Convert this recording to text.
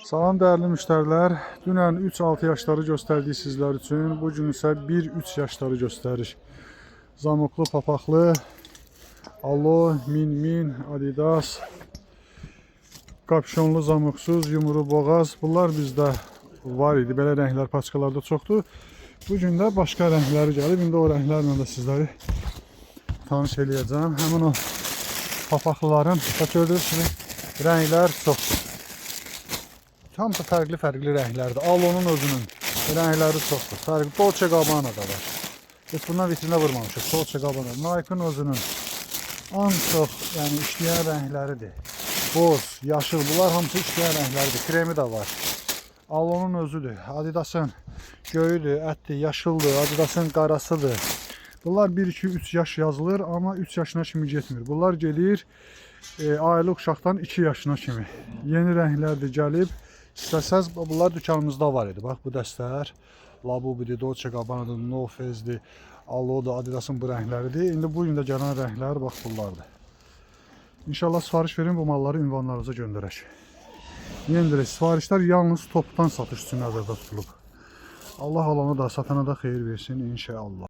Salam dəyərli müştərilər. Dünən 3-6 yaşları göstərdik sizlər üçün. Bugün isə 1-3 yaşları göstərir. Zamoklu, papaqlı, Alo, Min, Adidas, kapşonlu, zamoksuz, yumru, boğaz. Bunlar bizdə var idi. Belə rənglər paçkalarda çoxdur. Bugün də başqa rəngləri gəlib. İndi o rənglərlə də sizləri tanış eləyəcəm. Həmin o papaqlıların, gördüyünüz rənglər çoxdur. Hamısı fərqli rənglərdir. Alonun özünün rəngləri çoxdur. Fərqli. Dolce Gabbana da var. Heç bundan vitrinə vurmamışıq. Dolce Gabbana. Nike'ın özünün ən çox işləyən rəngləridir. Boz, yaşıl. Bunlar hamısı işləyən rəngləridir. Kremi də var. Alonun özüdür. Adidas'ın göyüdür, ətdir, yaşıldır. Adidas'ın qarasıdır. Bunlar 1-2-3 yaş yazılır, amma 3 yaşına kimi getmir. Bunlar gelir ailə uşaqdan 2 yaşına kimi. Yeni rənglərdir gəlib. İstəsəz bunlar dükanımızda var idi. Bax bu dəstələr Labubu'dur, Dolce Gabbana'dır, No Face'dir, Alo'dur, Adidas'ın bu rəngləridir. İndi bu gün də gələn rənglər bax bunlardır. İnşallah sifariş verin, bu malları ünvanlarınıza göndərək. Yenə sifarişlər yalnız topdan satış üçün nəzərdə tutulub. Allah alanı da satana da xeyir versin inşallah.